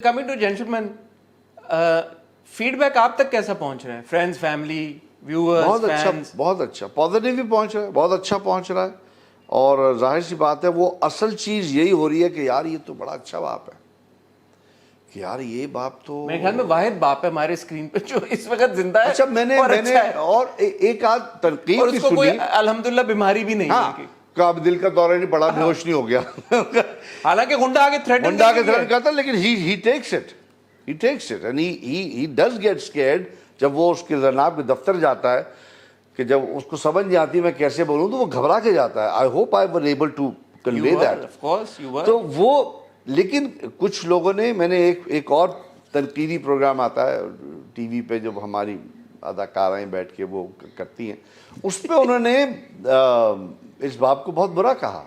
Coming two gentleman, feedback आप तक कैसा पहुंच रहा है? Friends, family, viewers, fans? बहुत अच्छा पॉजिटिव भी पहुंच रहा है, बहुत अच्छा पहुंच रहा है। और जाहिर सी बात है, वो असल चीज यही हो रही है कि यार ये तो बड़ा अच्छा बाप है, कि यार ये बाप तो मेरे ख्याल में वाहिद बाप है हमारे स्क्रीन पे जो इस वक्त जिंदा है। अच्छा। मैंने और मैंने अच्छा है। और एक आध और तनकीद भी उसको कोई सुनी। अल्हम्दुलिल्लाह बीमारी भी नहीं है हाँ, उनकी। कब दिल का दौरा नहीं पड़ा, बेहोश नहीं हो गया। हालांकि गुंडा आगे थ्रेटन मुंडा के करके थ्रेट करता, लेकिन he takes it and he does get scared. जब वो उसके जनाब के दफ्तर जाता है, कि जब उसको समझ नहीं आती मैं कैसे बोलूं, तो वो घबरा के जाता है। I hope I were able to convey that. Of course you were. तो वो, लेकिन कुछ लोगों ने, मैंने एक और तनकीदी प्रोग्राम आता है टीवी पे, जब हमारी अदाकाराएं बैठ के वो करती हैं, उस पे उन्होंने इस बाप को बहुत बुरा कहा।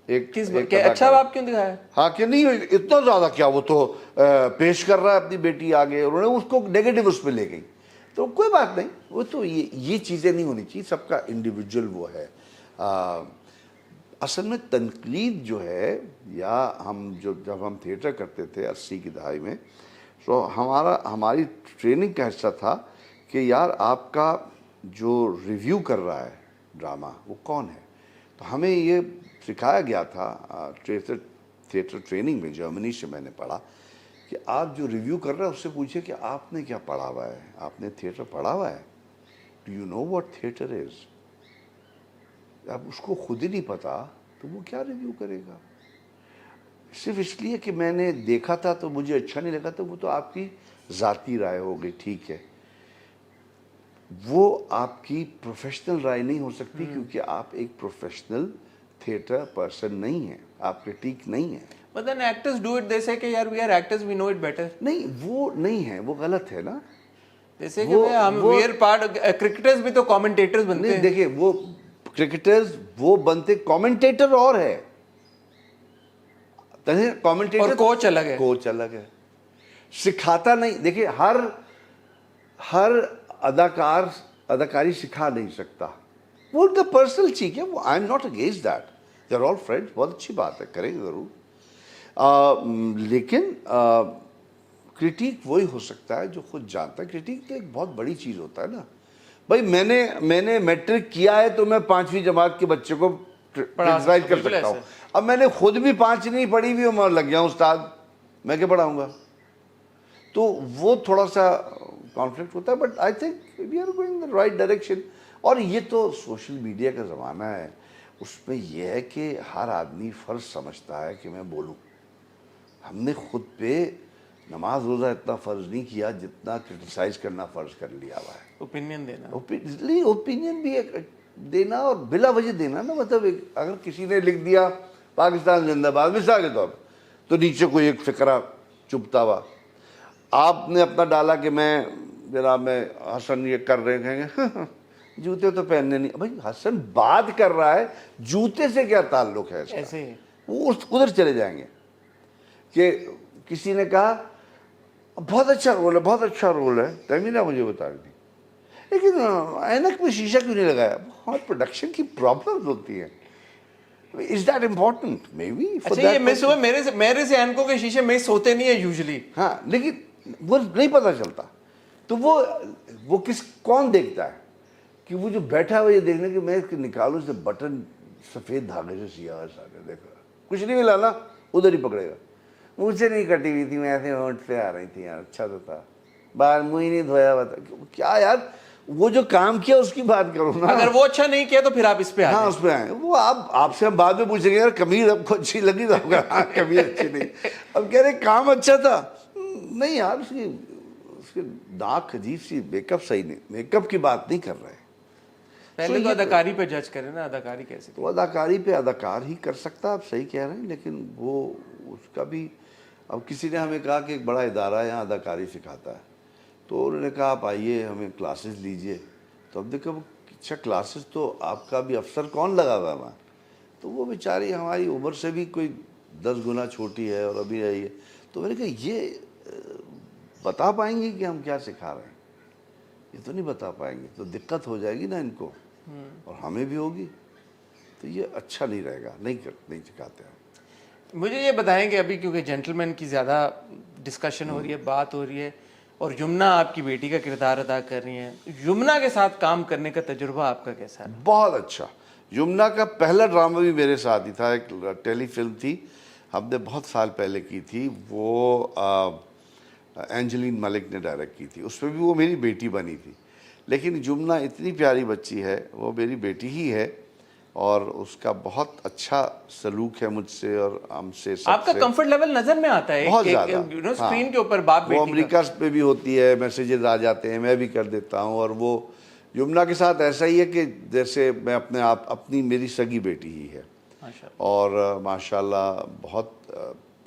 अच्छा बाप क्यों दिखाया? हाँ, कि नहीं इतना ज्यादा क्या, वो तो पेश कर रहा है अपनी बेटी आगे, उन्होंने उसको नेगेटिव उस पर ले गई। तो कोई बात नहीं, वो तो ये चीज़ें नहीं होनी चाहिए, सबका इंडिविजुअल वो है। असल में तनकीद जो है, या हम जब हम थिएटर करते थे 80 की दहाई में, तो हमारी ट्रेनिंग का हिस्सा था कि यार आपका जो रिव्यू कर रहा है ड्रामा, वो कौन है। तो हमें ये सिखाया गया था थिएटर ट्रेनिंग में, जर्मनी से मैंने पढ़ा, कि आप जो रिव्यू कर रहे हैं उससे पूछिए कि आपने क्या पढ़ा हुआ है, आपने थिएटर पढ़ा हुआ है, do you know what theatre is. अब उसको खुद ही नहीं पता तो वो क्या रिव्यू करेगा। सिर्फ इसलिए कि मैंने देखा था तो मुझे अच्छा नहीं लगा, तो वो तो आपकी ज़ाती राय हो गई, ठीक है। वो आपकी प्रोफेशनल राय नहीं हो सकती, क्योंकि आप एक प्रोफेशनल थिएटर पर्सन नहीं है, आप क्रिटिक नहीं है। But then actors do it. They say कि यार we are actors, we know it better. नहीं, वो नहीं है, वो गलत है ना। जैसे कि भाई हम we are part, क्रिकेटर्स भी तो कमेंटेटर्स बनते नहीं, हैं। देखिए, वो क्रिकेटर्स वो बनते, कमेंटेटर और है, कमेंटेटर और कोच अलग है। कोच अलग है, सिखाता नहीं। देखिए, हर अदाकार अदाकारी सिखा नहीं सकता, वो उनका पर्सनल चीज है। वो I am not against that, they are all friends, बहुत अच्छी बात है, करेंगे जरूर। लेकिन क्रिटिक वही हो सकता है जो खुद जानता है। क्रिटिक तो एक बहुत बड़ी चीज होता है ना। भाई मैंने मैट्रिक किया है, तो मैं 5वीं जमात के बच्चे को क्रिटिसाइज कर सकता हूँ। अब मैंने खुद भी 5 नहीं पढ़ी हुई, मैं लग गया उस्ताद, मैं क्या पढ़ाऊंगा। तो वो थोड़ा सा कॉन्फ्लिक्ट होता है, but I think we are going the right direction. और ये तो सोशल मीडिया का ज़माना है, उसमें यह है कि हर आदमी फ़र्ज समझता है कि मैं बोलूँ। हमने खुद पे नमाज रोज़ा इतना फ़र्ज नहीं किया जितना क्रिटिसाइज करना फ़र्ज कर लिया हुआ है। ओपिनियन देना, ओपिनियन भी एक देना, और बिला वजह देना ना। मतलब अगर किसी ने लिख दिया पाकिस्तान जिंदाबाद मिसाल के तौर पर, तो नीचे कोई एक फिक्रा चुपता हुआ, आपने अपना डाला कि मैं जनाब में हसन ये कर रहे हैं, जूते तो पहनने नहीं। भाई हसन बात कर रहा है, जूते से क्या ताल्लुक है इसका? ऐसे वो उधर चले जाएंगे कि किसी ने कहा बहुत अच्छा रोल है, बहुत अच्छा रोल है, तमीना मुझे बता दी, लेकिन ऐनक में शीशा क्यों नहीं लगाया। बहुत प्रोडक्शन की प्रॉब्लम्स होती है। Is that important? May be. अच्छा, ये मिस हुआ मेरे से एनको के शीशे मिस होते नहीं है यूजुअली। हाँ, लेकिन वो नहीं पता चलता। तो वो कौन देखता है कि वो जो बैठा हुआ ये देखने कि मैं निकालूं से बटन सफेद धागे से सिया है, सारे देखो कुछ नहीं मिला ना, उधर ही पकड़ेगा। मुझसे नहीं कटी हुई थी, मैं ऐसे होंठ से आ रही थी यार, अच्छा तो था, बाहर मुंह ही नहीं धोया हुआ था। क्या यार, वो जो काम किया उसकी बात करो ना। अगर वो अच्छा नहीं किया तो फिर आप इस पे हाँ, उस पे आए। वो आपसे हम बाद में पूछेंगे यार कमीज आपको अच्छी लगी, तो आपका हाँ कमीज अच्छी नहीं। अब कह रहे काम अच्छा था, नहीं यार, उसकी नाक अजीब सी, मेकअप सही नहीं, मेकअप की बात नहीं कर रहे। पहले तो अदाकारी पे जज करें ना, अदाकारी कैसे। तो अदाकारी पे अदाकार ही कर सकता, आप सही कह रहे हैं, लेकिन वो उसका भी। अब किसी ने हमें कहा कि एक बड़ा इदारा यहाँ अदाकारी सिखाता है, तो उन्होंने कहा आप आइए, हमें क्लासेस लीजिए। तो अब देखो, अच्छा क्लासेस तो आपका भी अफसर कौन लगा हुआ है वहाँ। तो वो बेचारी हमारी उम्र से भी कोई 10 गुना छोटी है, और अभी आई है। तो मैंने कहा ये बता पाएंगे कि हम क्या सिखा रहे हैं? ये तो नहीं बता पाएंगे, तो दिक्कत हो जाएगी ना इनको, और हमें भी होगी। तो ये अच्छा नहीं रहेगा, नहीं सिखाते हैं। मुझे ये बताएं कि अभी क्योंकि जेंटलमैन की ज़्यादा डिस्कशन हो रही है, बात हो रही है, और यमुना आपकी बेटी का किरदार अदा कर रही हैं, यमुना के साथ काम करने का तजुर्बा आपका कैसा है? बहुत अच्छा। यमुना का पहला ड्रामा भी मेरे साथ ही था, एक टेलीफिल्म थी, हमने बहुत साल पहले की थी, वो एंजेलिन मलिक ने डायरेक्ट की थी, उसमें भी वो मेरी बेटी बनी थी। लेकिन यमुना इतनी प्यारी बच्ची है, वो मेरी बेटी ही है, और उसका बहुत अच्छा सलूक है मुझसे और हमसे सबसे। आपका कंफर्ट लेवल नजर में आता है बहुत एक, ज़्यादा। यू नो, हाँ। स्क्रीन के ऊपर बाप वो बेटी अमेरिका पे भी होती है, मैसेजेस आ जाते हैं, मैं भी कर देता हूँ, और वो यमुना के साथ ऐसा ही है कि जैसे मैं अपने आप, अपनी मेरी सगी बेटी ही है। माशाल्लाह। और माशाल्लाह बहुत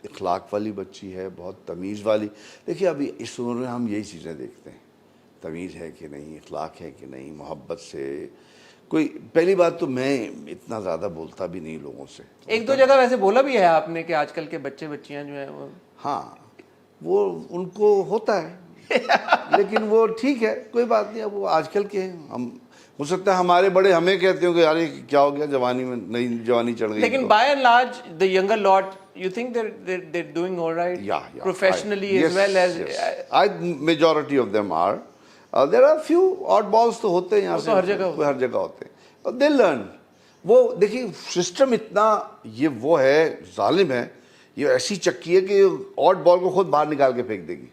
इखलाक वाली बच्ची है, बहुत तमीज़ वाली। देखिए अभी इस उम्र में हम यही चीज़ें देखते हैं, तमीज़ है कि नहीं, इखलाक है कि नहीं, मोहब्बत से कोई। पहली बात तो मैं इतना ज़्यादा बोलता भी नहीं लोगों से। एक दो जगह वैसे बोला भी है आपने कि आजकल के बच्चे बच्चियां जो हैं वो, हाँ, वो उनको होता है लेकिन वो ठीक है, कोई बात नहीं। अब वो आजकल के हैं, हम हो सकता है हमारे बड़े हमें कहते हो कि यार ये क्या हो गया, जवानी में नई जवानी चढ़ गई। लेकिन by and large the younger lot, you think they're doing all right professionally as well as majority of them are. There are few odd balls तो होते हैं यहाँ से, हर जगह हर जगह होते हैं, दे लर्न। वो देखिए सिस्टम इतना ये वो है, जालिम है, ये ऐसी चक्की है कि ऑड बॉल को खुद बाहर निकाल के फेंक देगी।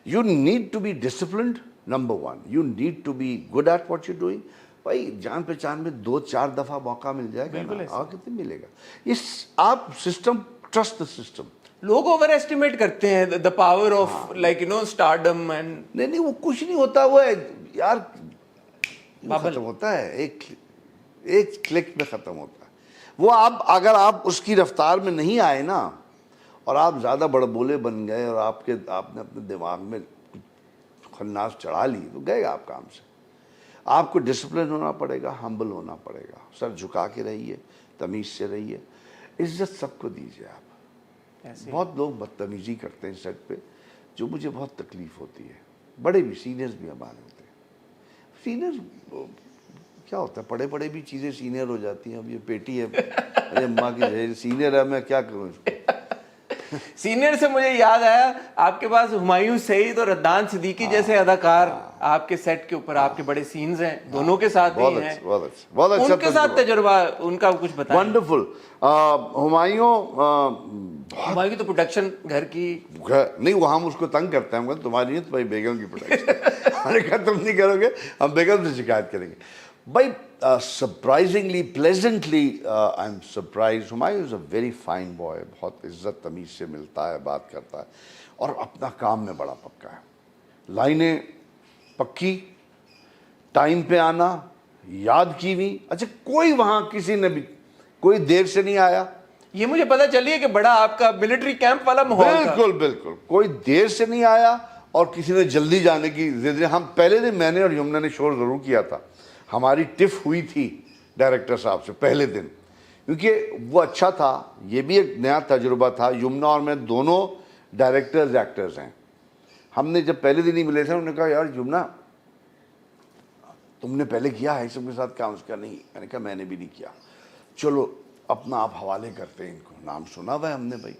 You need to be disciplined, number one. You need to be good at what you're doing. भाई जान पहचान में 2-4 दफा मौका मिल जाएगा ना, और कितने मिलेगा। इस आप सिस्टम, ट्रस्ट द सिस्टम। लोग ओवर एस्टिमेट करते हैं the power of like you know stardom and. नहीं, वो कुछ नहीं होता, वो है यार, खत्म होता है, एक क्लिक में खत्म होता है वो। आप अगर आप उसकी रफ्तार में नहीं आए ना, और आप ज़्यादा बड़बोले बन गए, और आपने अपने दिमाग में खन्नास चढ़ा ली, तो गए आप काम से। आपको डिसिप्लिन होना पड़ेगा, हम्बल होना पड़ेगा, सर झुका के रहिए, तमीज़ से रहिए, इज्जत सबको दीजिए आप। बहुत लोग बदतमीज़ी करते हैं सेट पे, जो मुझे बहुत तकलीफ़ होती है। बड़े भी सीनियर्स भी हमारे होते हैं। सीनियर क्या होता है, पढ़े पढ़े भी चीज़ें सीनियर हो जाती हैं। अब ये पेटी है, अरे अम्मा की सीनियर है, मैं क्या करूँ इसको। सीनियर से मुझे याद आया, आपके पास हुमायूं सईद और अदनान सिद्दीकी जैसे अदकार आपके सेट के ऊपर, आपके बड़े सीन्स हैं, दोनों के साथ भी हैं। बहुत अच्छा उनके साथ तजुर्बा उनका कुछ बताएं। वंडरफुल। हुमायूं की तो प्रोडक्शन घर की नहीं, वो हम उसको तंग करते हैं, तुम्हारी नहीं, तुम्हारी बेगम की प्रोडक्शन। मैंने कहा तुम नहीं करोगे, हम बेगम से शिकायत करेंगे भाई। Surprisingly pleasantly I am surprise. Humayun is a very fine boy, बहुत इज्जत तमीज़ से मिलता है, बात करता है, और अपना काम में बड़ा पक्का है। लाइनें पक्की, टाइम पे आना, याद की हुई। अच्छा, कोई वहाँ किसी ने भी कोई देर से नहीं आया। ये मुझे पता चली है कि बड़ा आपका मिलिट्री कैंप वाला माहौल था। बिल्कुल बिल्कुल, कोई देर से नहीं आया, और किसी ने जल्दी जाने की जिद। हम पहले दिन, मैंने और यमुना ने शोर ज़रूर किया था, हमारी टिफ हुई थी डायरेक्टर साहब से पहले दिन, क्योंकि वो अच्छा था। ये भी एक नया तजुर्बा था। यमुना और मैं दोनों डायरेक्टर्स एक्टर्स हैं। हमने जब पहले दिन ही मिले थे, उन्होंने कहा यार यमुना तुमने पहले किया है सबके साथ काम? उसका नहीं। मैंने कहा मैंने भी नहीं किया। चलो अपना आप हवाले करते हैं इनको, नाम सुना हुआ है हमने भाई।